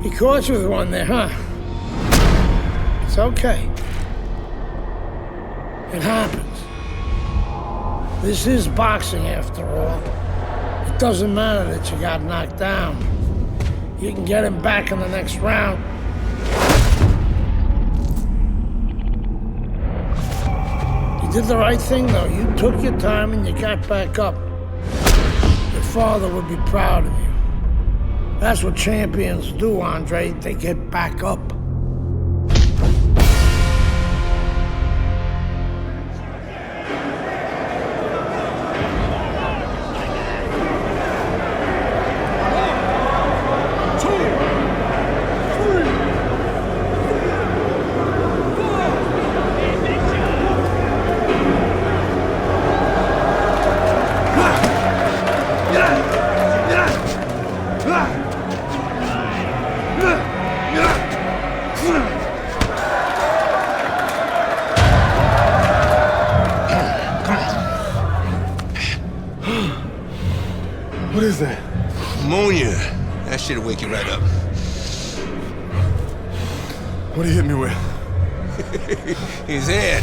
He caught you with one there, huh? It's okay. It happens. This is boxing after all. It doesn't matter that you got knocked down. You can get him back in the next round. You did the right thing, though. You took your time and you got back up. Your father would be proud of you. That's what champions do, Andre. They get back up. What is that? Ammonia. That shit'll wake you right up. What did he hit me with? His head.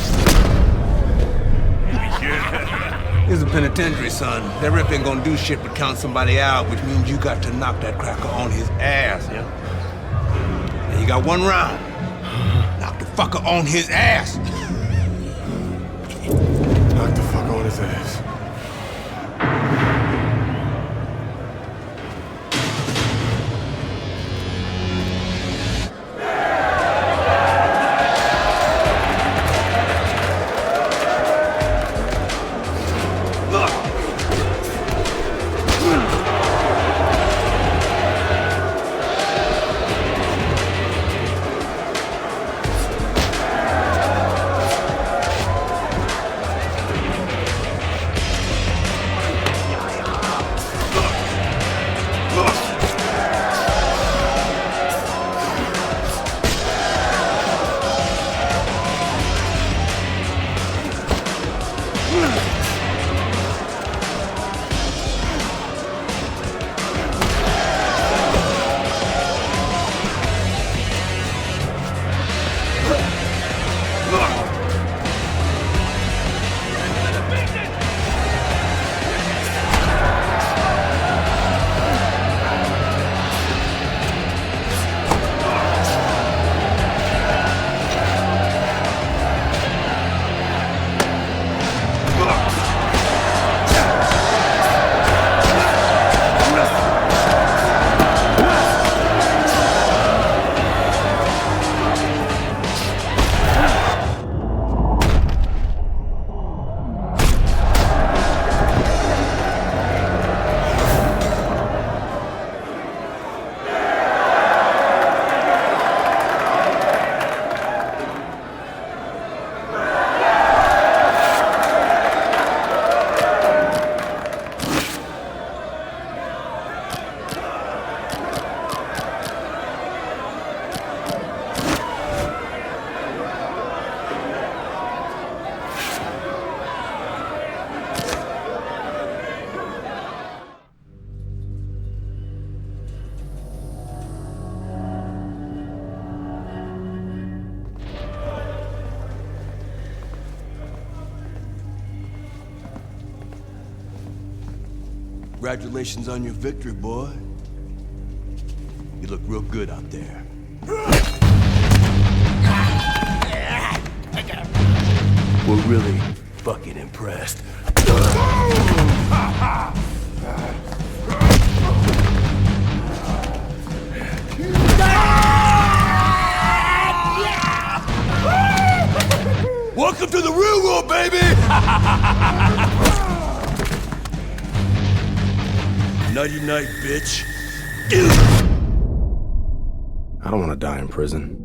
He's a penitentiary, son. That rip ain't gonna do shit but count somebody out, which means you got to knock that cracker on his ass, yeah? And you got one round. Knock the fucker on his ass. Knock the fucker on his ass. Congratulations on your victory, boy. You look real good out there. We're really fucking impressed. Welcome to the real world, baby! Nighty night, bitch. I don't want to die in prison.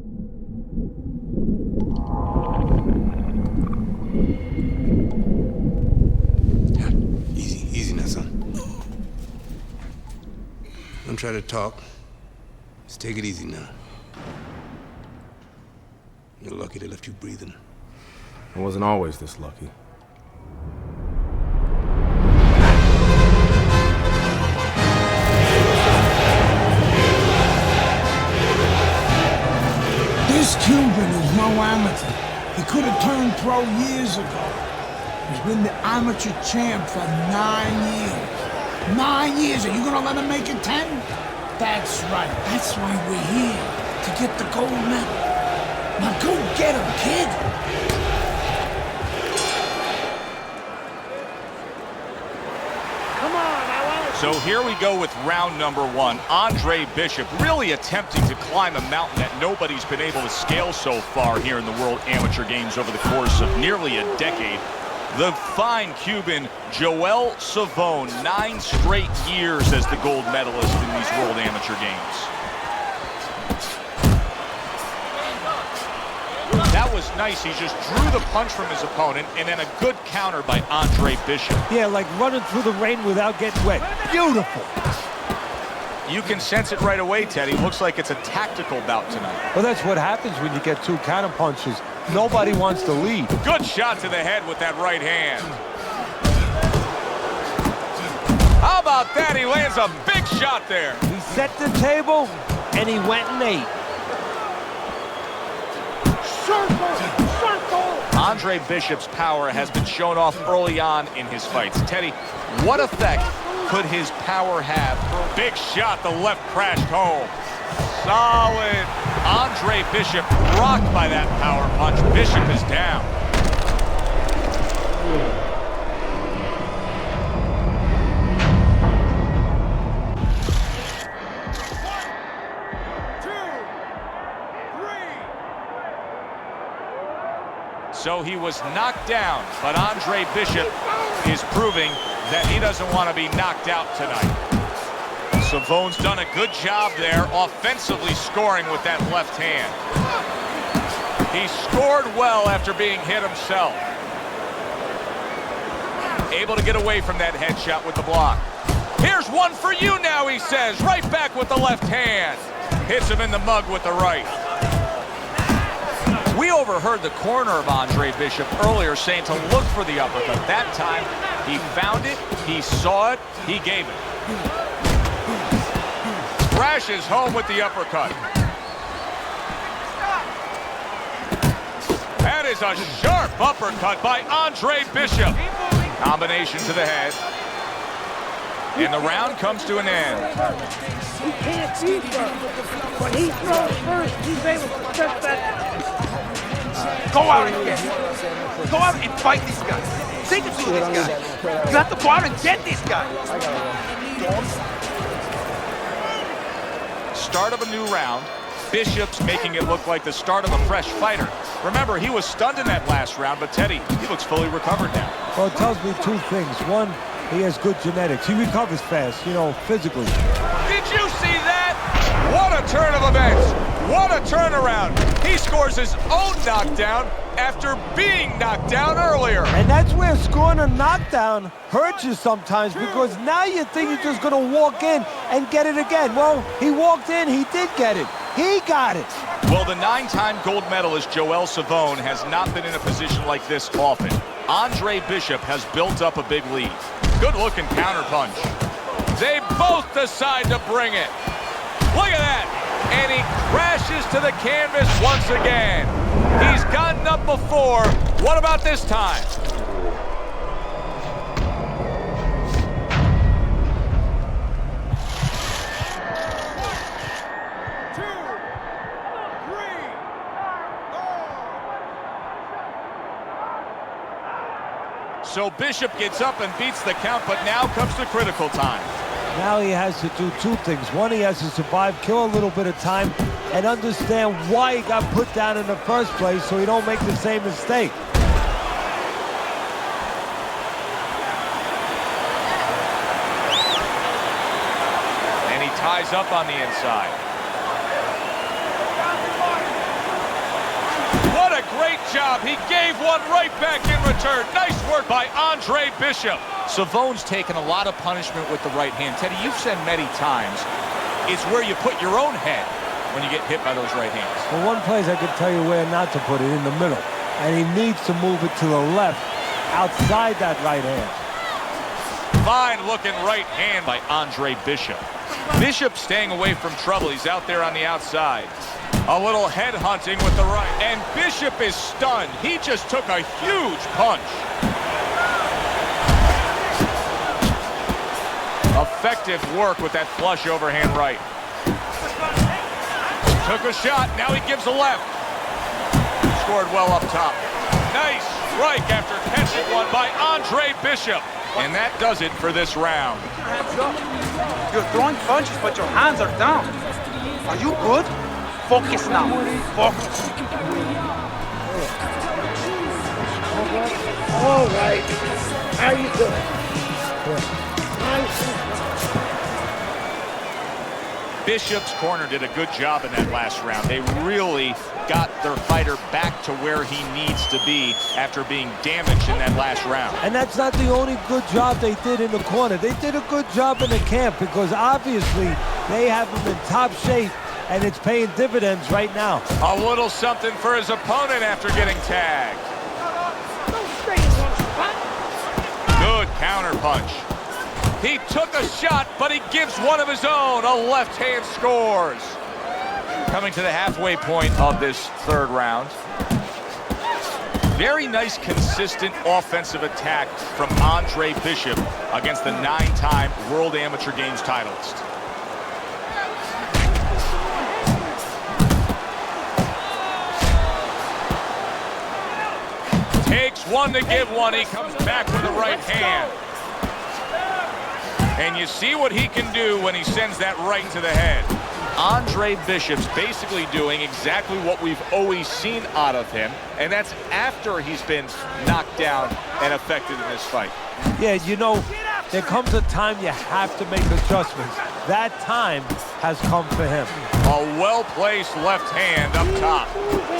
Yeah, easy now, son. Don't try to talk. Just take it easy now. You're lucky they left you breathing. I wasn't always this lucky. He could have turned pro years ago. He's been the amateur champ for 9 years. 9 years. Are you gonna let him make it 10? That's right. That's why we're here. To get the gold medal. Now go get him, kid. Come on, I want to... So here we go with round number 1. Andre Bishop really attempting to climb a mountain that nobody's been able to scale so far here in the World Amateur Games over the course of nearly a decade. The fine Cuban Joel Savone, 9 straight years as the gold medalist in these World Amateur Games. That was nice. He just drew the punch from his opponent, and then a good counter by Andre Bishop. Yeah, like running through the rain without getting wet. Beautiful. You can sense it right away, Teddy. Looks like it's a tactical bout tonight. Well, that's what happens when you get 2 counter punches. Nobody wants to lead. Good shot to the head with that right hand. How about that? He lands a big shot there. He set the table, and he went and ate. Andre Bishop's power has been shown off early on in his fights. Teddy, what effect could his power have? Big shot, the left crashed home. Solid. Andre Bishop rocked by that power punch. Bishop is down. So he was knocked down, but Andre Bishop is proving that he doesn't want to be knocked out tonight. Savone's done a good job there, offensively scoring with that left hand. He scored well after being hit himself. Able to get away from that headshot with the block. Here's one for you now, he says, right back with the left hand. Hits him in the mug with the right. We overheard the corner of Andre Bishop earlier saying to look for the uppercut. That time, he found it, he saw it, he gave it. Crashes home with the uppercut. That is a sharp uppercut by Andre Bishop. Combination to the head. And the round comes to an end. He can't see first. When he throws first, he's able to touch that. Go out and get it. Go out and fight this guy. Take it to this guy. You have to go out and get this guy. Start of a new round. Bishop's making it look like the start of a fresh fighter. Remember, he was stunned in that last round, but Teddy, he looks fully recovered now. Well, it tells me 2 things. One, he has good genetics. He recovers fast, physically. Did you see that? What a turn of events. What a turnaround. He scores his own knockdown after being knocked down earlier. And that's where scoring a knockdown hurts you sometimes, because now you think you're just going to walk in and get it again. Well, he walked in, he did get it. He got it. Well, the 9-time gold medalist Joel Savone has not been in a position like this often. Andre Bishop has built up a big lead. Good-looking counterpunch. They both decide to bring it. Look at that. And he crashes to the canvas once again. He's gotten up before. What about this time? So Bishop gets up and beats the count, but now comes the critical time. Now he has to do 2 things. One, he has to survive, kill a little bit of time, and understand why he got put down in the first place so he don't make the same mistake. And he ties up on the inside. What a great job. He gave one right back in return. Nice work by Andre Bishop. Savone's taken a lot of punishment with the right hand. Teddy, you've said many times, it's where you put your own head when you get hit by those right hands. Well, one place I can tell you where not to put it, in the middle. And he needs to move it to the left, outside that right hand. Fine-looking right hand by Andre Bishop. Bishop staying away from trouble. He's out there on the outside. A little head hunting with the right. And Bishop is stunned. He just took a huge punch. Effective work with that flush overhand right. Took a shot. Now he gives a left. Scored well up top. Nice strike after catching one by Andre Bishop. And that does it for this round. You're throwing punches, but your hands are down. Are you good? Focus now. Focus. All right. How you doing? Bishop's corner did a good job in that last round. They really got their fighter back to where he needs to be after being damaged in that last round. And that's not the only good job they did in the corner. They did a good job in the camp because obviously they have him in top shape and it's paying dividends right now. A little something for his opponent after getting tagged. Good counter punch. He took a shot, but he gives one of his own. A left hand scores. Coming to the halfway point of this third round. Very nice, consistent offensive attack from Andre Bishop against the 9-time World Amateur Games titleist. Takes one to give one. He comes back with the right hand. And you see what he can do when he sends that right to the head. Andre Bishop's basically doing exactly what we've always seen out of him, and that's after he's been knocked down and affected in this fight. Yeah, you know, there comes a time you have to make adjustments. That time has come for him. A well-placed left hand up top.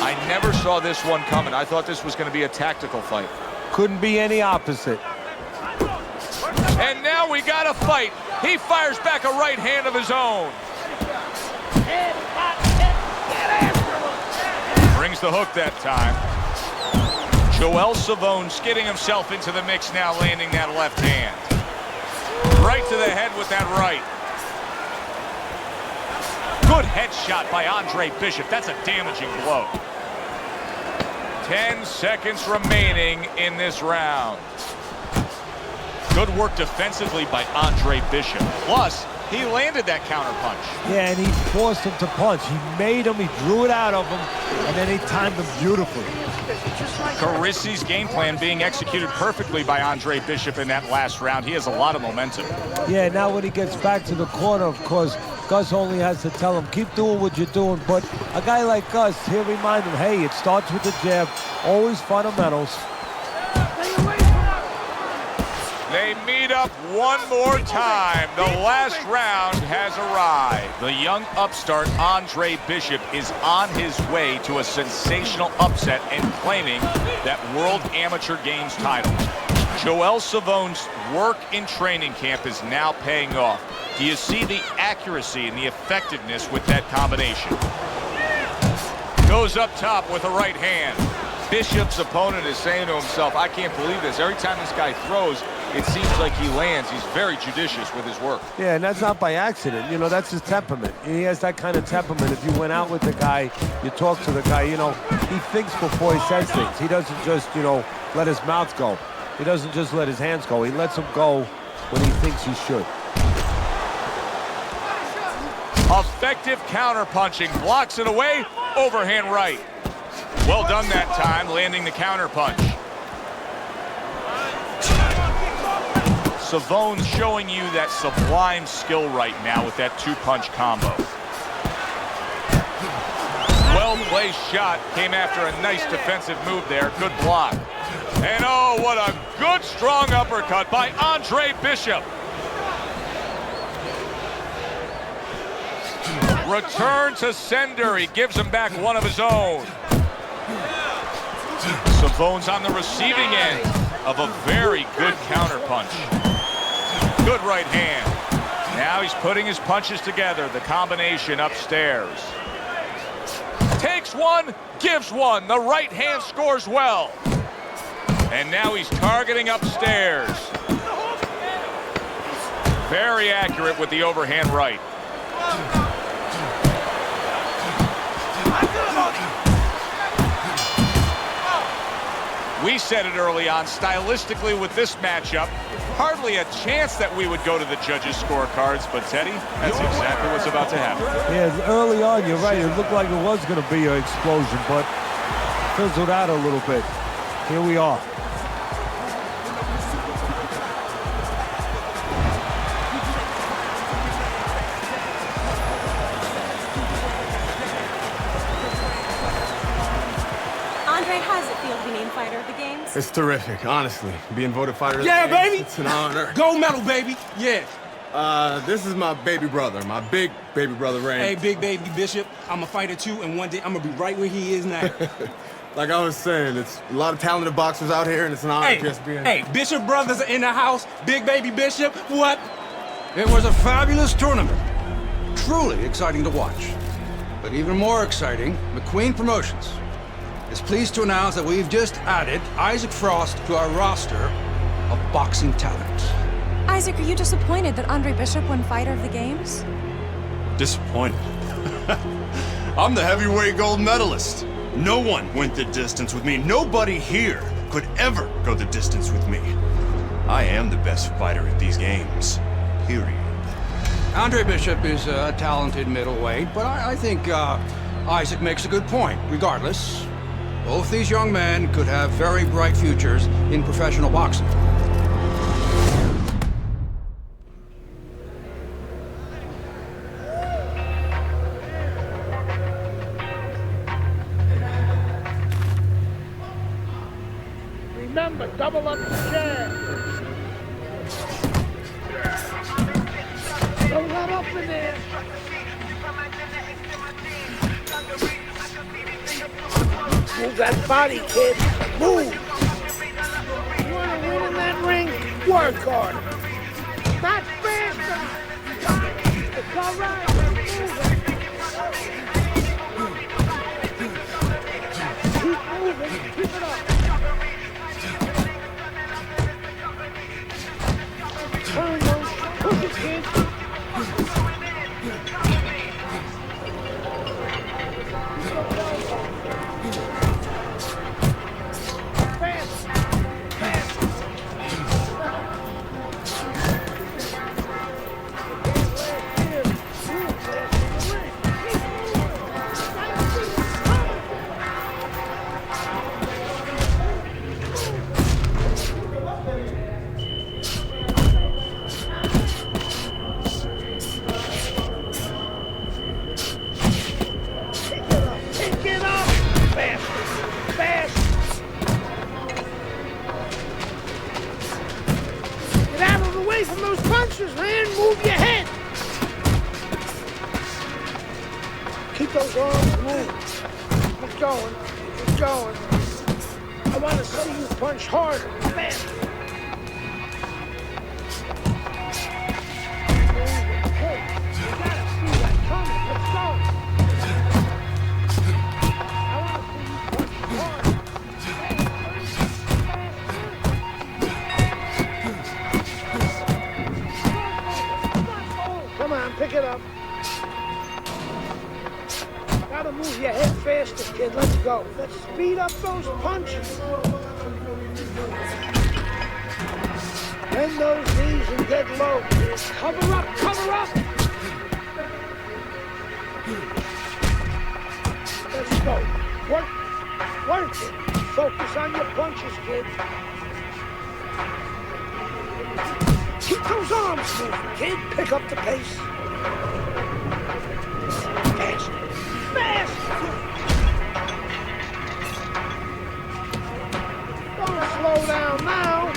I never saw this one coming. I thought this was going to be a tactical fight. Couldn't be any opposite. And now we got a fight. He fires back a right hand of his own. Brings the hook that time. Joel Savone skidding himself into the mix now, landing that left hand. Right to the head with that right. Good headshot by Andre Bishop. That's a damaging blow. 10 seconds remaining in this round. Good work defensively by Andre Bishop. Plus, he landed that counter punch. Yeah, and he forced him to punch. He made him, he drew it out of him, and then he timed him beautifully. Carissi's game plan being executed perfectly by Andre Bishop in that last round. He has a lot of momentum. Yeah, now when he gets back to the corner, of course, Gus only has to tell him, keep doing what you're doing. But a guy like Gus, he'll remind him, hey, it starts with the jab, always fundamentals. They meet up one more time. The last round has arrived. The young upstart Andre Bishop is on his way to a sensational upset and claiming that World Amateur Games title. Joel Savone's work in training camp is now paying off. Do you see the accuracy and the effectiveness with that combination? Goes up top with a right hand. Bishop's opponent is saying to himself, I can't believe this. Every time this guy throws, it seems like he lands. He's very judicious with his work. Yeah, and that's not by accident. You know, that's his temperament. He has that kind of temperament. If you went out with the guy, you talk to the guy, you know, he thinks before he says things. He doesn't just, you know, let his mouth go. He doesn't just let his hands go. He lets them go when he thinks he should. Effective counter-punching. Blocks it away. Overhand right. Well done that time, landing the counter-punch. Savone's showing you that sublime skill right now with that two-punch combo. Well-placed shot. Came after a nice defensive move there. Good block. And oh, what a good, strong uppercut by Andre Bishop. Return to sender. He gives him back one of his own. Savone's on the receiving end of a very good counterpunch. Good right hand. Now he's putting his punches together. The combination upstairs. Takes one, gives one. The right hand scores well. And now he's targeting upstairs. Very accurate with the overhand right. We said it early on, stylistically with this matchup, hardly a chance that we would go to the judges' scorecards, but Teddy, that's exactly what's about to happen. Yeah, early on, you're right. It looked like it was going to be an explosion, but fizzled out a little bit. Here we are. Andre, how does it feel to be named Fighter of the Games? It's terrific, honestly. Being voted fighter of the Yeah, games, baby. It's an honor. Gold medal, baby. Yeah. This is my baby brother, my big baby brother, Ray. Hey, big baby Bishop, I'm a fighter too, and one day I'm gonna be right where he is now. Like I was saying, it's a lot of talented boxers out here, and it's an honor just being... Hey, Bishop brothers are in the house. Big baby Bishop, what? It was a fabulous tournament. Truly exciting to watch. But even more exciting, McQueen Promotions is pleased to announce that we've just added Isaac Frost to our roster of boxing talent. Isaac, are you disappointed that Andre Bishop won Fighter of the Games? Disappointed. I'm the heavyweight gold medalist. No one went the distance with me. Nobody here could ever go the distance with me. I am the best fighter at these games. Period. Andre Bishop is a talented middleweight, but I think Isaac makes a good point. Regardless, both these young men could have very bright futures in professional boxing. Remember, double up the jab. Don't let up in there. Move that body, kid. Move. You want to win in that ring? Work hard. Not faster. It's all right. Keep moving. Keep it up. Turn those. Push it, kid. From those punches, man. Move your head. Keep those arms moving. Keep going. Keep going. I want to see you punch harder. Faster. Hey, you gotta see that coming. Let's go. I want to see you punch harder. Come on, pick it up. Gotta move your head faster, kid. Let's go. Let's speed up those punches. Bend those knees and get low, kid. Cover up, cover up. Let's go. Work it. Focus on your punches, kid. Keep those arms moving, kid. Pick up the pace. Fast. Fast. Don't slow down now.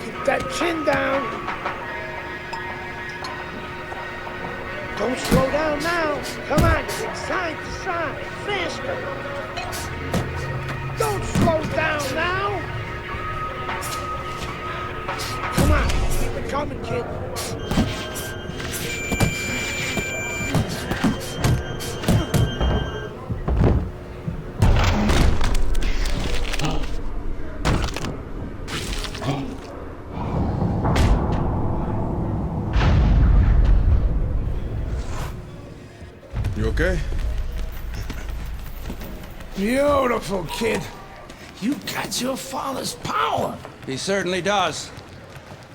Keep that chin down. Don't slow down now. Come on, kid. Side to side. Faster. Don't slow down now. Come on. Keep it coming, kid. You okay? Beautiful, kid. You got your father's power. He certainly does.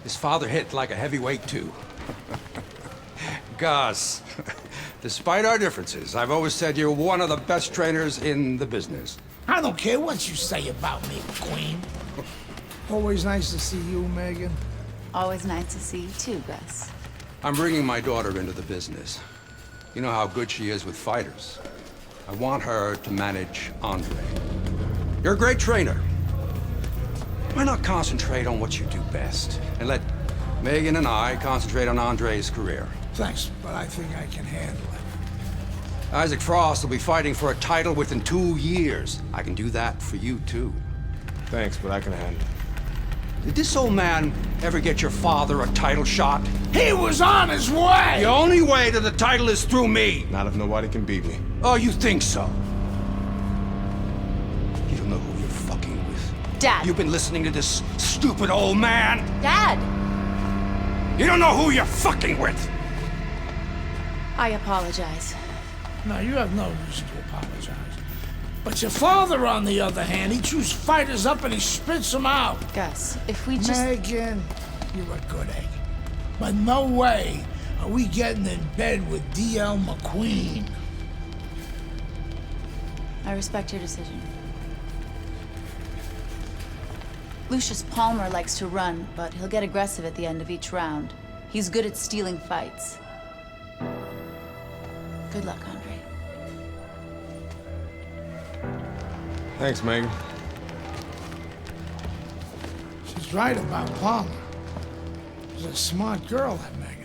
His father hit like a heavyweight, too. Gus, despite our differences, I've always said you're one of the best trainers in the business. I don't care what you say about me, Queen. Always nice to see you, Megan. Always nice to see you too, Gus. I'm bringing my daughter into the business. You know how good she is with fighters. I want her to manage Andre. You're a great trainer. Why not concentrate on what you do best and let Megan and I concentrate on Andre's career? Thanks, but I think I can handle it. Isaac Frost will be fighting for a title within 2 years. I can do that for you, too. Thanks, but I can handle it. Did this old man ever get your father a title shot? He was on his way! The only way to the title is through me! Not if nobody can beat me. Oh, you think so? You don't know who you're fucking with. Dad! You've been listening to this stupid old man! Dad! You don't know who you're fucking with! I apologize. No, you have no reason to apologize. But your father, on the other hand, he chews fighters up and he spits them out. Gus, if we just... Megan, you're a good egg. But no way are we getting in bed with D.L. McQueen. I respect your decision. Lucius Palmer likes to run, but he'll get aggressive at the end of each round. He's good at stealing fights. Good luck, Andre. Thanks, Megan. She's right about Palmer. She's a smart girl, that Megan.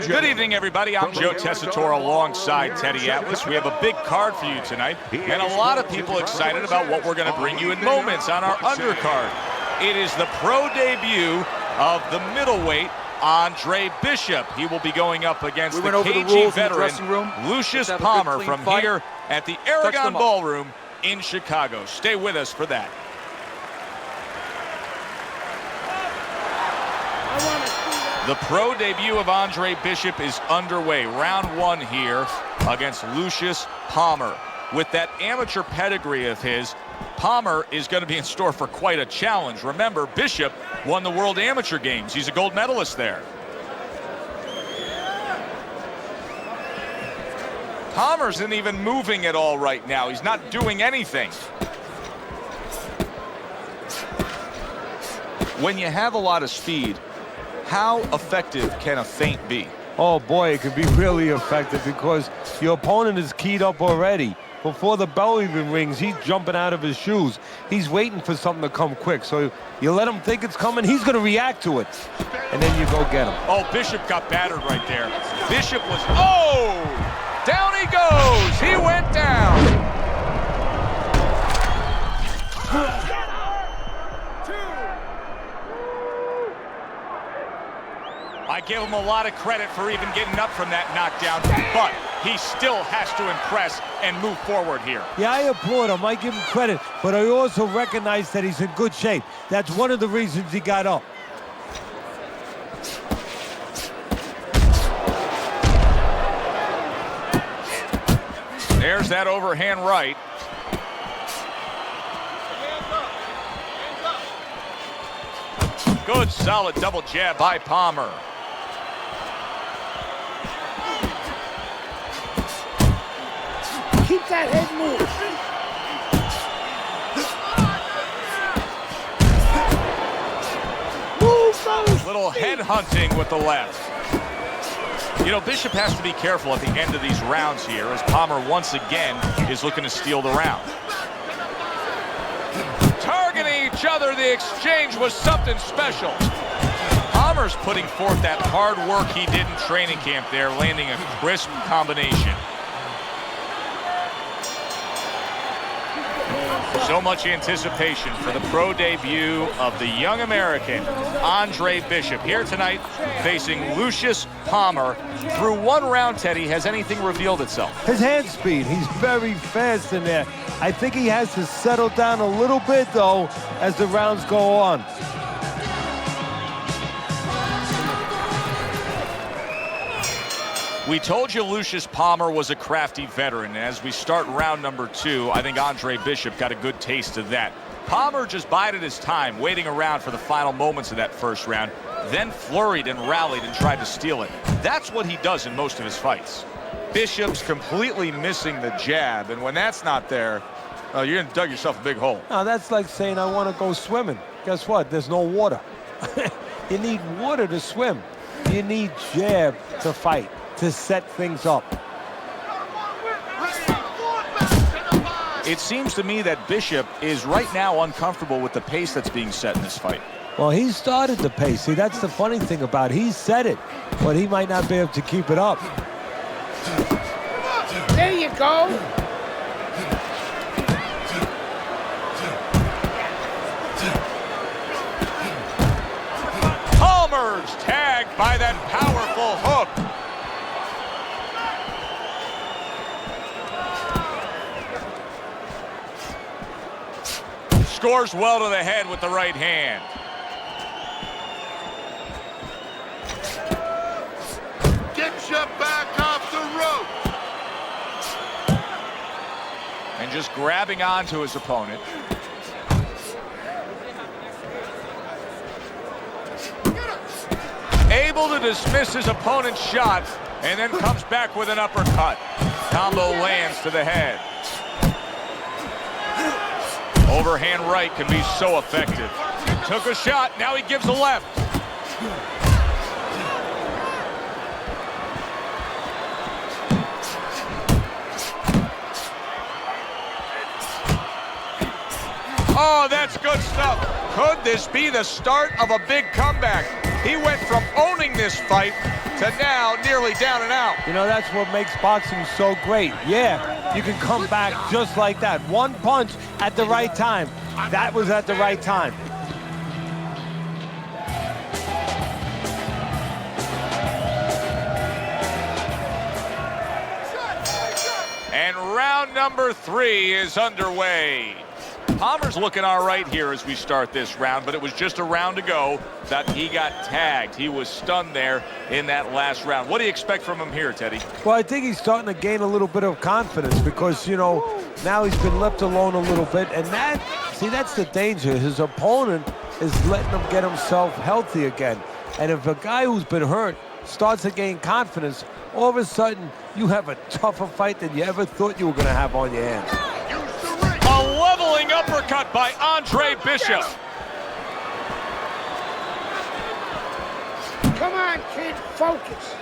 Good evening, everybody. I'm Joe Tessitore alongside Teddy Atlas. We have a big card for you tonight, and a lot of people excited about what we're going to bring you in moments on our undercard. It is the pro debut of the middleweight, Andre Bishop. He will be going up against the KG veteran, Lucius Palmer, from here at the Aragon Ballroom in Chicago. Stay with us for that. The pro debut of Andre Bishop is underway. Round one here against Lucius Palmer. With that amateur pedigree of his, Palmer is going to be in store for quite a challenge. Remember, Bishop won the World Amateur Games. He's a gold medalist there. Palmer isn't even moving at all right now. He's not doing anything. When you have a lot of speed, how effective can a feint be? Oh boy, it can be really effective because your opponent is keyed up already. Before the bell even rings, he's jumping out of his shoes. He's waiting for something to come quick. So you let him think it's coming, he's going to react to it. And then you go get him. Oh, Bishop got battered right there. Bishop was, oh! Down he goes! He went down! I give him a lot of credit for even getting up from that knockdown, but he still has to impress and move forward here. Yeah, I applaud him. I give him credit, but I also recognize that he's in good shape. That's one of the reasons he got up. There's that overhand right. Good, solid double jab by Palmer. Keep that head moved. Move those Little head hunting with the left. You know, Bishop has to be careful at the end of these rounds here, as Palmer once again is looking to steal the round. Targeting each other, the exchange was something special. Palmer's putting forth that hard work he did in training camp there, landing a crisp combination. So much anticipation for the pro debut of the young American, Andre Bishop, here tonight facing Lucius Palmer. Through one round, Teddy, has anything revealed itself? His hand speed, he's very fast in there. I think he has to settle down a little bit, though, as the rounds go on. We told you Lucius Palmer was a crafty veteran, and as we start round number 2, I think Andre Bishop got a good taste of that. Palmer just bided his time, waiting around for the final moments of that first round, then flurried and rallied and tried to steal it. That's what he does in most of his fights. Bishop's completely missing the jab, and when that's not there, you're gonna dug yourself a big hole. No, that's like saying I want to go swimming. Guess what? There's no water. You need water to swim. You need jab to fight, to set things up. It seems to me that Bishop is right now uncomfortable with the pace that's being set in this fight. Well, he started the pace. See, that's the funny thing about it. He set it, but he might not be able to keep it up. There you go. Palmer's tagged by that powerful hook. Scores well to the head with the right hand. Get your back off the rope. And just grabbing onto his opponent. Able to dismiss his opponent's shot, and then comes back with an uppercut. Combo lands to the head. Overhand right can be so effective. Took a shot, now he gives a left. Oh, that's good stuff. Could this be the start of a big comeback? He went from owning this fight to now nearly down and out. You know, that's what makes boxing so great. Yeah, you can come back just like that. One punch at the right time. That was at the right time. And round number 3 is underway. Palmer's looking all right here as we start this round, but it was just a round to go that he got tagged. He was stunned there in that last round. What do you expect from him here, Teddy? Well, I think he's starting to gain a little bit of confidence because, you know, now he's been left alone a little bit. And that's the danger. His opponent is letting him get himself healthy again. And if a guy who's been hurt starts to gain confidence, all of a sudden you have a tougher fight than you ever thought you were going to have on your hands. A leveling uppercut by Andre Bishop. Come on, kid, focus.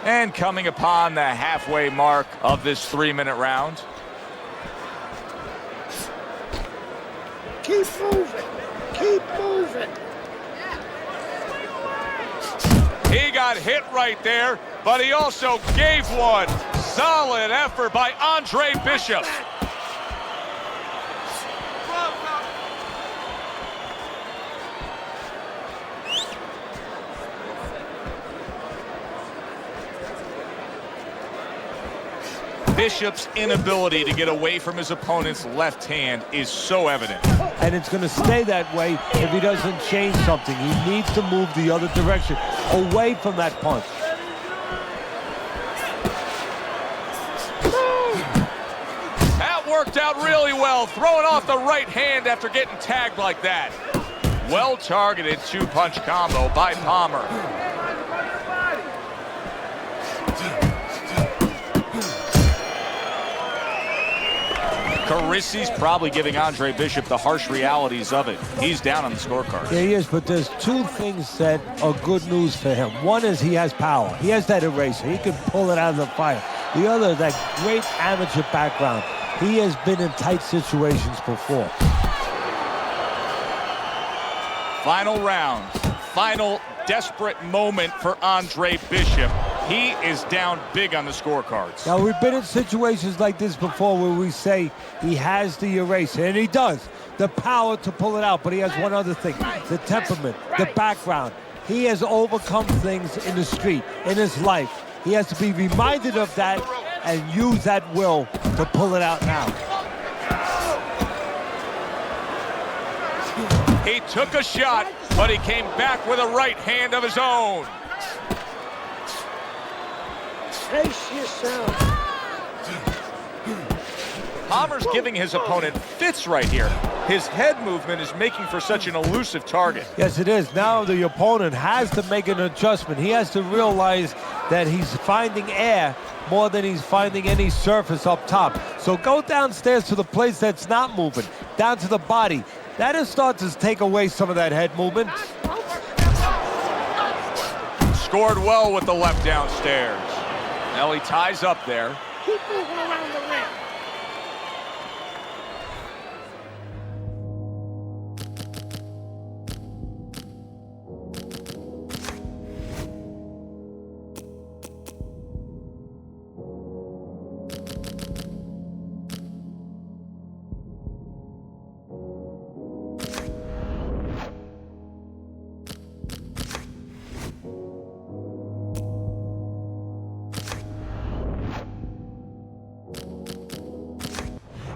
And coming upon the halfway mark of this 3-minute round. Keep moving. Keep moving. He got hit right there, but he also gave one. Solid effort by Andre Bishop. Bishop's inability to get away from his opponent's left hand is so evident. And it's going to stay that way if he doesn't change something. He needs to move the other direction, away from that punch. That worked out really well, throwing off the right hand after getting tagged like that. Well-targeted 2-punch combo by Palmer. Carissi's probably giving Andre Bishop the harsh realities of it. He's down on the scorecard. Yeah, he is, but there's 2 things that are good news for him. One is he has power. He has that eraser. He can pull it out of the fire. The other, that great amateur background. He has been in tight situations before. Final round. Final desperate moment for Andre Bishop. He is down big on the scorecards. Now, we've been in situations like this before where we say he has the eraser, and he does. The power to pull it out, but he has one other thing, the temperament, the background. He has overcome things in the street, in his life. He has to be reminded of that and use that will to pull it out now. He took a shot, but he came back with a right hand of his own. Pace yourself. Palmer's giving his opponent fits right here. His head movement is making for such an elusive target. Yes, it is. Now the opponent has to make an adjustment. He has to realize that he's finding air more than he's finding any surface up top. So go downstairs to the place that's not moving, down to the body. That'll start to take away some of that head movement. Scored well with the left downstairs. Now he ties up there. Keep moving around the ring.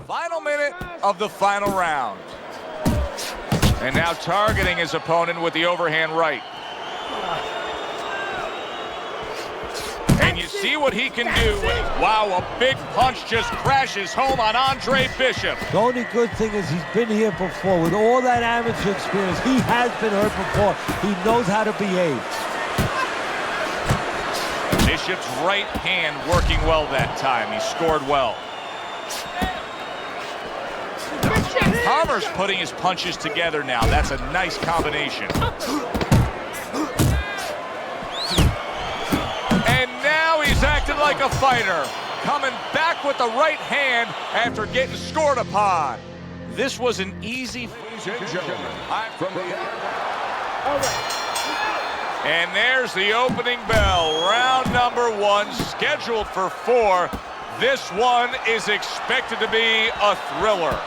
Final minute of the final round. And now targeting his opponent with the overhand right. And you see what he can do. Wow, a big punch just crashes home on Andre Bishop. The only good thing is he's been here before. With all that amateur experience, he has been hurt before. He knows how to behave. Bishop's right hand working well that time. He scored well. Palmer's putting his punches together now. That's a nice combination. And now he's acting like a fighter. Coming back with the right hand after getting scored upon. This was an easy... And there's the opening bell. Round number 1, scheduled for 4. This one is expected to be a thriller.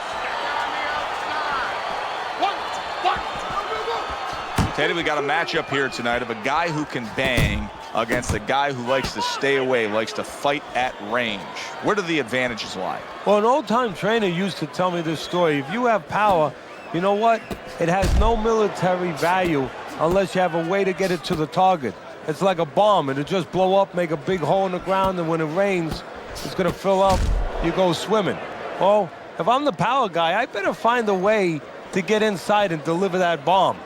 Teddy, we got a matchup here tonight of a guy who can bang against a guy who likes to stay away, likes to fight at range. Where do the advantages lie? Well, an old-time trainer used to tell me this story. If you have power, you know what? It has no military value unless you have a way to get it to the target. It's like a bomb. It'll just blow up, make a big hole in the ground, and when it rains, it's going to fill up. You go swimming. Well, if I'm the power guy, I better find a way to get inside and deliver that bomb.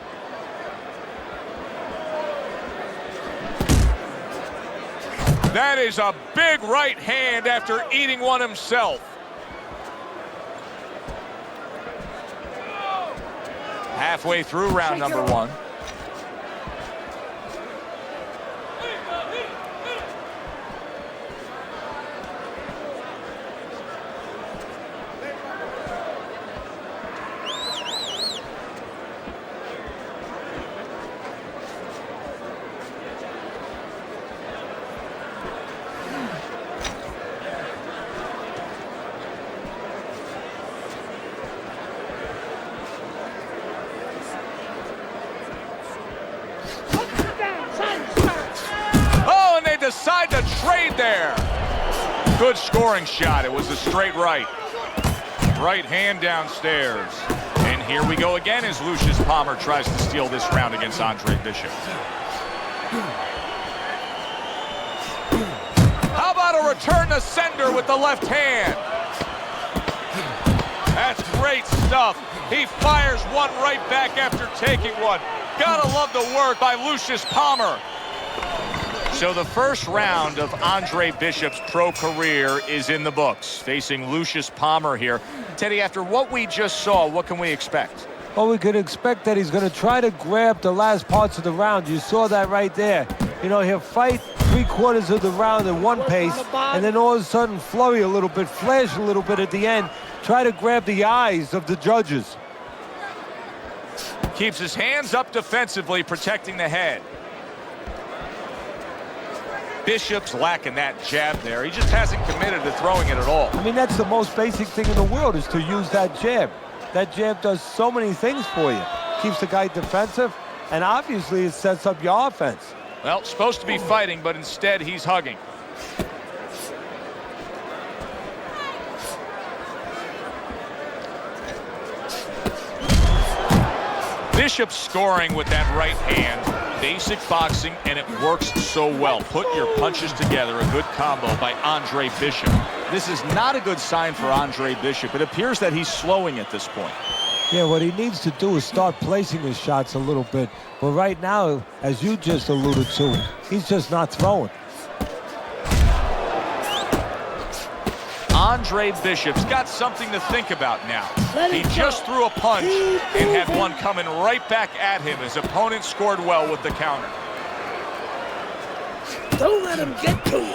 That is a big right hand after eating one himself. Halfway through round number 1. Decide to trade there. Good scoring shot. It was a straight right. Right hand downstairs. And here we go again as Lucius Palmer tries to steal this round against Andre Bishop. How about a return to sender with the left hand? That's great stuff. He fires one right back after taking one. Gotta love the work by Lucius Palmer. So the first round of Andre Bishop's pro career is in the books, facing Lucius Palmer here. Teddy, after what we just saw, what can we expect? Well, we could expect that he's going to try to grab the last parts of the round. You saw that right there. You know, he'll fight 3 3/4 of the round at one pace, and then all of a sudden flurry a little bit, flash a little bit at the end, try to grab the eyes of the judges. Keeps his hands up defensively, protecting the head. Bishop's lacking that jab there. He just hasn't committed to throwing it at all. I mean, that's the most basic thing in the world, is to use that jab. That jab does so many things for you. Keeps the guy defensive, and obviously it sets up your offense. Well, supposed to be fighting, but instead he's hugging. Bishop scoring with that right hand. Basic boxing, and it works so well. Put your punches together. A good combo by Andre Bishop. This is not a good sign for Andre Bishop. It appears that he's slowing at this point. Yeah, what he needs to do is start placing his shots a little bit. But right now, as you just alluded to, he's just not throwing. Andre Bishop's got something to think about now. He just threw a punch and had one coming right back at him. His opponent scored well with the counter. Don't let him get to you.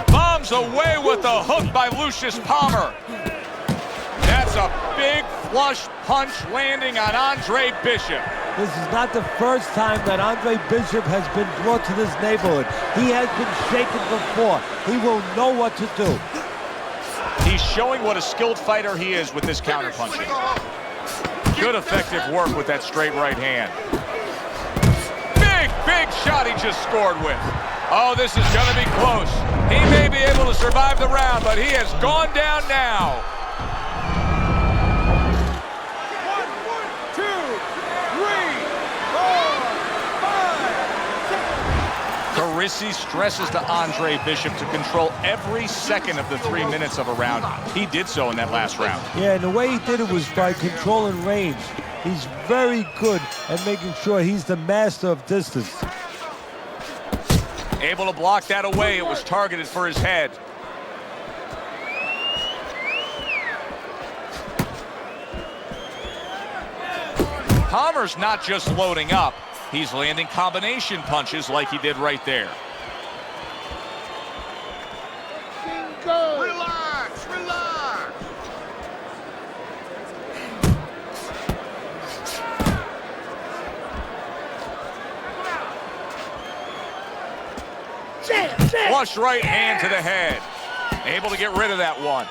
Bombs away with a hook by Lucius Palmer. That's a big flush punch landing on Andre Bishop. This is not the first time that Andre Bishop has been brought to this neighborhood. He has been shaken before. He will know what to do. He's showing what a skilled fighter he is with this counterpunching. Good effective work with that straight right hand. Big shot he just scored with. Oh, this is going to be close. He may be able to survive the round, but he has gone down now. 1, 2, 3, 4, 5, 6. Carisi stresses to Andre Bishop to control every second of the 3 minutes of a round. He did so in that last round. Yeah, and the way he did it was by controlling range. He's very good at making sure he's the master of distance. Able to block that away. It was targeted for his head. Palmer's not just loading up. He's landing combination punches like he did right there. Relax, relax. Flush right hand to the head. Able to get rid of that one.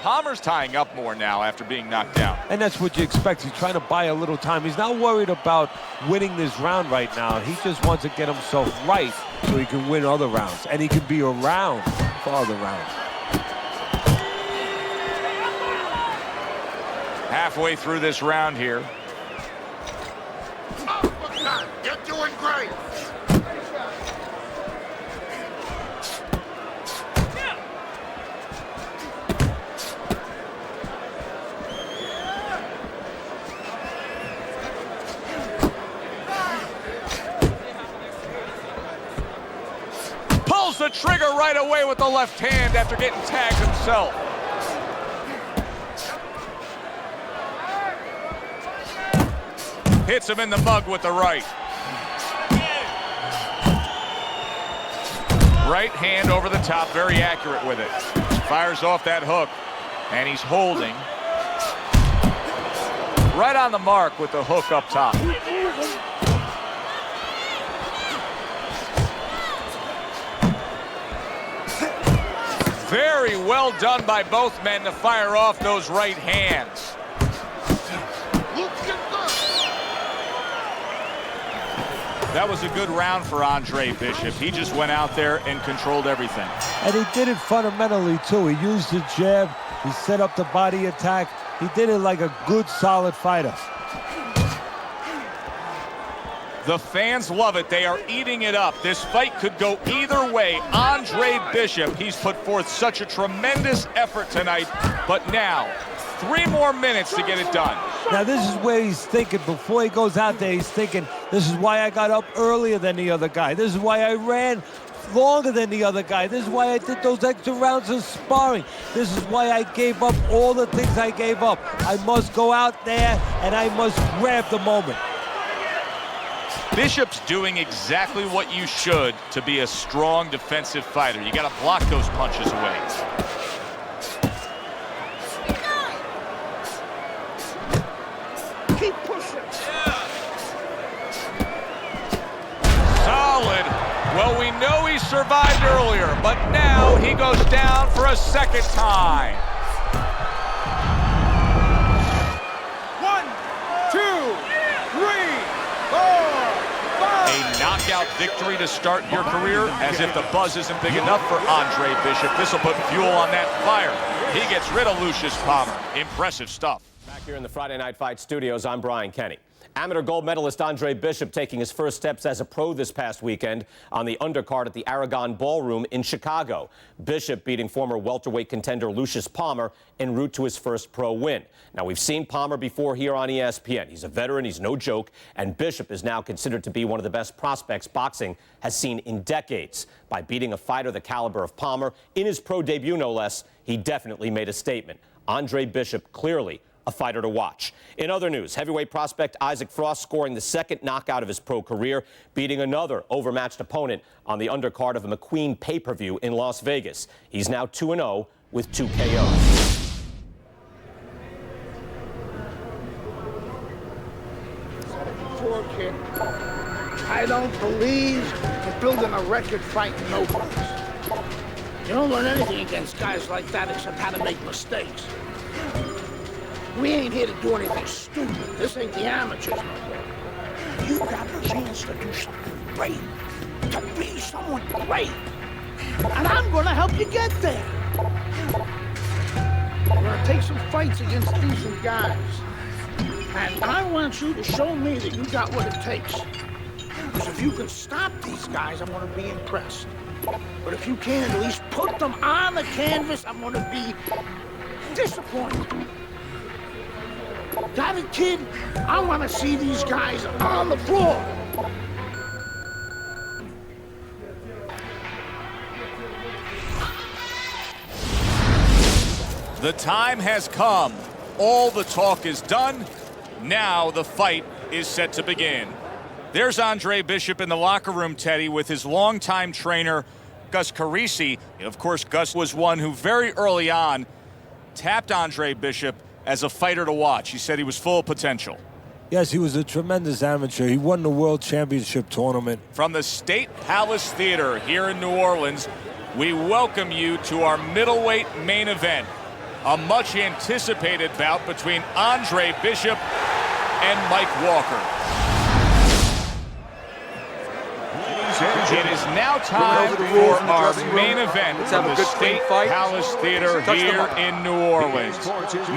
Palmer's tying up more now after being knocked out. And that's what you expect. He's trying to buy a little time. He's not worried about winning this round right now. He just wants to get himself right so he can win other rounds. And he can be around for other rounds. Halfway through this round here. You're doing great. Pulls the trigger right away with the left hand after getting tagged himself. Hits him in the mug with the right. Right hand over the top, very accurate with it. Fires off that hook, and he's holding. Right on the mark with the hook up top. Very well done by both men to fire off those right hands. That was a good round for Andre Bishop. He just went out there and controlled everything. And he did it fundamentally, too. He used the jab. He set up the body attack. He did it like a good, solid fighter. The fans love it. They are eating it up. This fight could go either way. Andre Bishop, he's put forth such a tremendous effort tonight. But now, 3 more minutes to get it done. Now, this is where he's thinking. Before he goes out there, he's thinking, this is why I got up earlier than the other guy. This is why I ran longer than the other guy. This is why I did those extra rounds of sparring. This is why I gave up all the things I gave up. I must go out there, and I must grab the moment. Bishop's doing exactly what you should to be a strong defensive fighter. You got to block those punches away. Keep pushing. Solid. Well, we know he survived earlier, but now he goes down for a second time. 1, 2, 3, 4, 5. A knockout victory to start your career, as if the buzz isn't big enough for Andre Bishop. This will put fuel on that fire. He gets rid of Lucius Palmer. Impressive stuff. Back here in the Friday Night Fight studios, I'm Brian Kenny. Amateur gold medalist Andre Bishop taking his first steps as a pro this past weekend on the undercard at the Aragon Ballroom in Chicago. Bishop beating former welterweight contender Lucius Palmer en route to his first pro win. Now, we've seen Palmer before here on ESPN. He's a veteran, he's no joke, and Bishop is now considered to be one of the best prospects boxing has seen in decades. By beating a fighter the caliber of Palmer in his pro debut, no less, he definitely made a statement. Andre Bishop clearly a fighter to watch. In other news, heavyweight prospect Isaac Frost scoring the second knockout of his pro career, beating another overmatched opponent on the undercard of a McQueen pay-per-view in Las Vegas. He's now 2-0 with 2 KOs. Kid. I don't believe in building a record fighting nobodies. You don't learn anything against guys like that except how to make mistakes. We ain't here to do anything stupid. This ain't the amateurs no more. You got the chance to do something great, to be someone great. And I'm gonna help you get there. We're gonna take some fights against decent guys. And I want you to show me that you got what it takes. Because if you can stop these guys, I'm gonna be impressed. But if you can't at least put them on the canvas, I'm gonna be disappointed. Got it, kid? I want to see these guys on the floor. The time has come. All the talk is done. Now the fight is set to begin. There's Andre Bishop in the locker room, Teddy, with his longtime trainer, Gus Carisi. Of course, Gus was one who very early on tapped Andre Bishop as a fighter to watch. He said he was full of potential. Yes, he was a tremendous amateur. He won the World Championship tournament. From the State Palace Theater here in New Orleans, we welcome you to our middleweight main event. A much anticipated bout between Andre Bishop and Mike Walker. It is now time for our main event from the State Palace Theater here in New Orleans.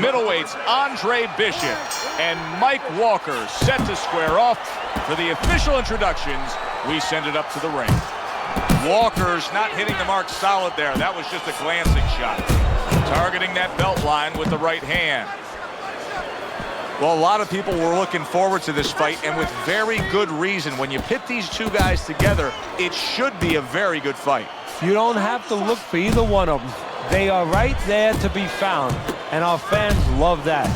Middleweights Andre Bishop and Mike Walker set to square off. For the official introductions, we send it up to the ring. Walker's not hitting the mark solid there. That was just a glancing shot. Targeting that belt line with the right hand. Well, a lot of people were looking forward to this fight, and with very good reason. When you pit these two guys together, it should be a very good fight. You don't have to look for either one of them. They are right there to be found, and our fans love that.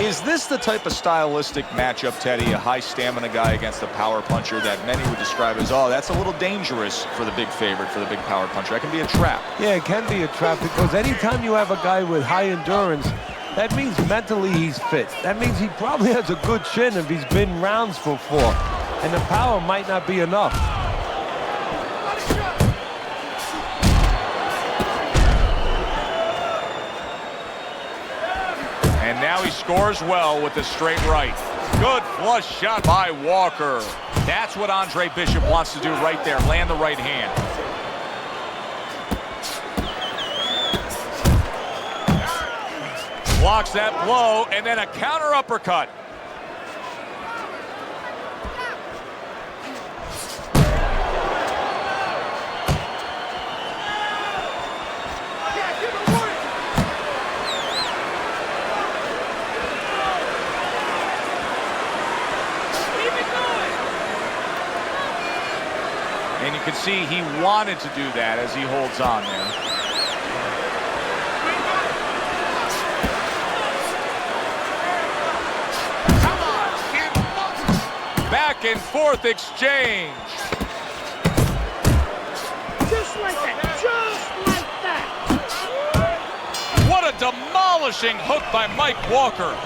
Is this the type of stylistic matchup, Teddy, a high stamina guy against a power puncher that many would describe as, oh, that's a little dangerous for the big favorite, for the big power puncher? That can be a trap. Yeah, it can be a trap, because anytime you have a guy with high endurance, that means mentally he's fit. That means he probably has a good chin if he's been rounds before, and the power might not be enough. And now he scores well with the straight right. Good flush shot by Walker. That's what Andre Bishop wants to do right there, land the right hand. Blocks that blow, and then a counter uppercut. And you can see he wanted to do that as he holds on there. back and forth exchange. Just like that. Just like that. What a demolishing hook by Mike Walker.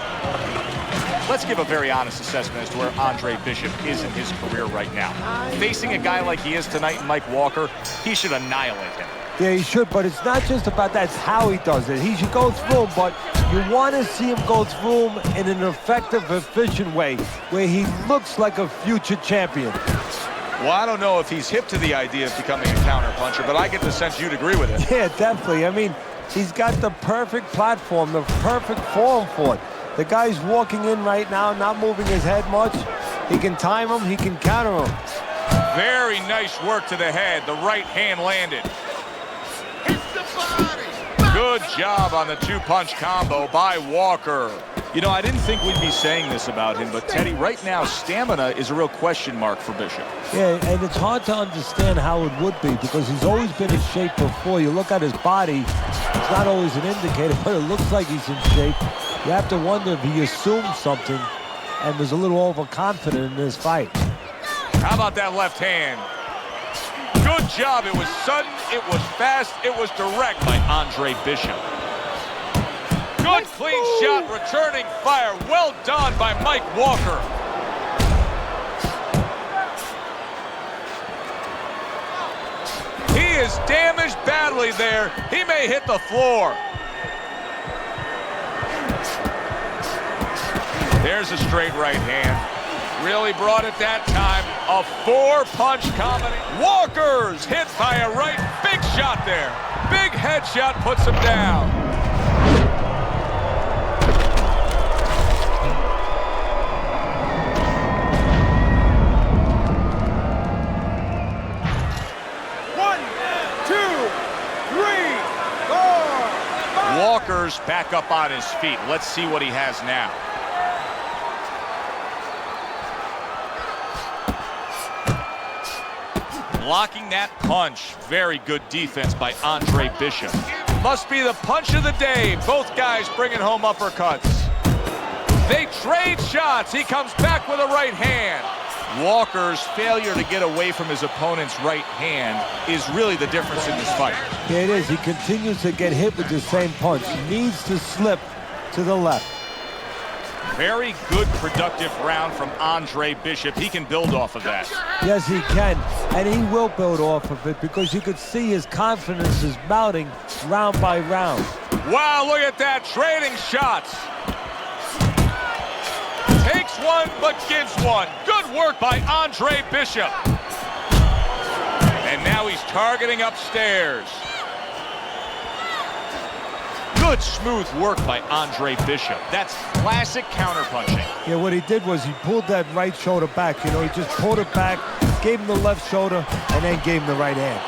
Let's give a very honest assessment as to where Andre Bishop is in his career right now. Facing a guy like he is tonight, Mike Walker, he should annihilate him. Yeah, he should, but it's not just about that. It's how he does it. He should go through him, but you want to see him go through him in an effective, efficient way where he looks like a future champion. Well, I don't know if he's hip to the idea of becoming a counterpuncher, but I get the sense you'd agree with it. Yeah, definitely. I mean, he's got the perfect platform, the perfect form for it. The guy's walking in right now, not moving his head much. He can time him, he can counter him. Very nice work to the head. The right hand landed. Good job on the two-punch combo by Walker. You know, I didn't think we'd be saying this about him, but Teddy, right now, stamina is a real question mark for Bishop. Yeah, and it's hard to understand how it would be because he's always been in shape before. You look at his body, it's not always an indicator, but it looks like he's in shape. You have to wonder if he assumed something and was a little overconfident in this fight. How about that left hand? Good job. It was sudden, it was fast, it was direct by Andre Bishop. Good clean shot, returning fire. Well done by Mike Walker. He is damaged badly there. He may hit the floor. There's a straight right hand. Really brought it that time. A four-punch combination. Walker's hit by a right. Big shot there. Big headshot puts him down. One, two, three, four, five. Walker's back up on his feet. Let's see what he has now. Blocking that punch. Very good defense by Andre Bishop. Must be the punch of the day. Both guys bringing home uppercuts. They trade shots. He comes back with a right hand. Walker's failure to get away from his opponent's right hand is really the difference in this fight. Yeah, it is. He continues to get hit with the same punch. He needs to slip to the left. Very good, productive round from Andre Bishop. He can build off of that. Yes, he can, and he will build off of it because you could see his confidence is mounting round by round. Wow, look at that, trading shots. Takes one, but gives one. Good work by Andre Bishop. And now he's targeting upstairs. Good smooth work by Andre Bishop. That's classic counterpunching. Yeah, what he did was he pulled that right shoulder back. You know, he just pulled it back, gave him the left shoulder, and then gave him the right hand.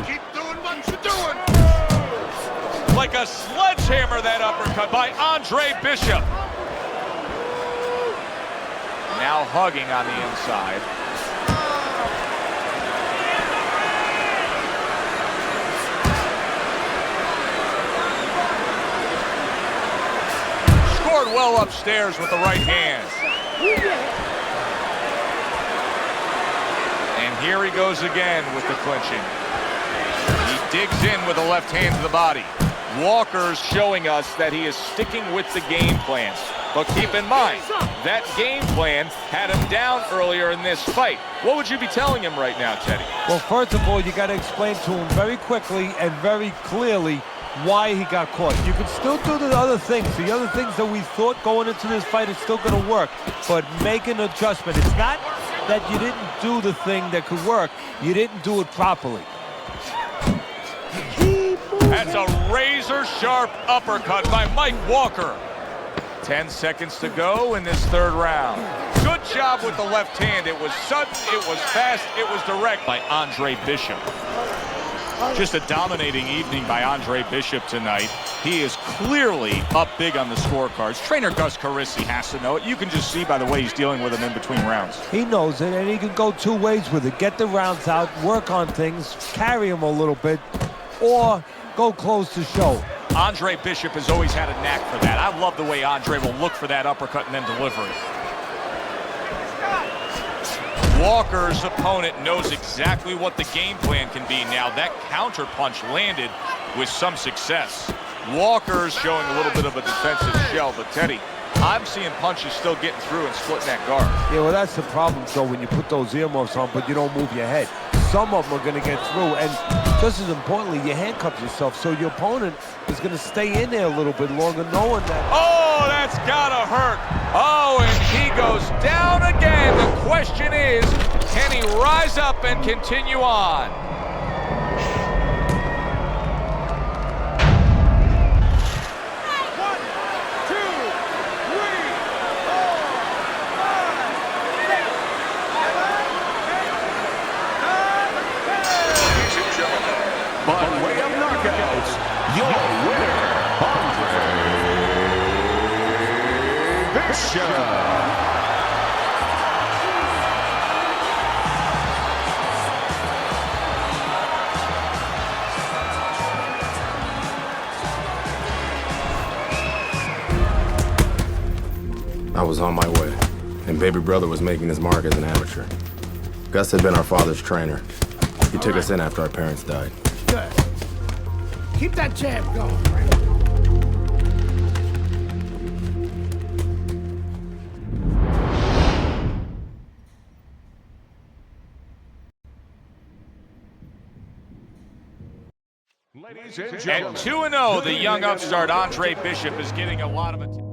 Keep doing what you're doing. Like a sledgehammer, that uppercut by Andre Bishop. Now hugging on the inside. Scored well upstairs with the right hand. And here he goes again with the clinching. He digs in with the left hand to the body. Walker's showing us that he is sticking with the game plan. But keep in mind, that game plan had him down earlier in this fight. What would you be telling him right now, Teddy? Well, first of all, you got to explain to him very quickly and very clearly why he got caught. You can still do the other things. The other things that we thought going into this fight is still going to work. But make an adjustment. It's not that you didn't do the thing that could work. You didn't do it properly. That's a razor-sharp uppercut by Mike Walker. 10 seconds to go in this third round. Good job with the left hand. It was sudden, it was fast, it was direct by Andre Bishop. Just a dominating evening by Andre Bishop tonight. He is clearly up big on the scorecards. Trainer Gus Carisi has to know it. You can just see by the way he's dealing with him in between rounds. He knows it, and he can go two ways with it. Get the rounds out, work on things, carry him a little bit, or go close to show. Andre Bishop has always had a knack for that. I love the way Andre will look for that uppercut and then deliver it. Walker's opponent knows exactly what the game plan can be now. That counter punch landed with some success. Walker's showing a little bit of a defensive shell, but Teddy, I'm seeing punches still getting through and splitting that guard. Yeah, well, that's the problem, so when you put those earmuffs on, but you don't move your head. Some of them are going to get through, and just as importantly, you handcuff yourself, so your opponent is going to stay in there a little bit longer, knowing that... Oh, that's gotta hurt. Oh, and he goes down again. The question is, can he rise up and continue on? By way of knockouts, your winner, Andre Bishop. I was on my way, and baby brother was making his mark as an amateur. Gus had been our father's trainer. He took us in after our parents died. Good. Keep that jab going, Frank. At 2-0, the young upstart Andre Bishop is getting a lot of attention.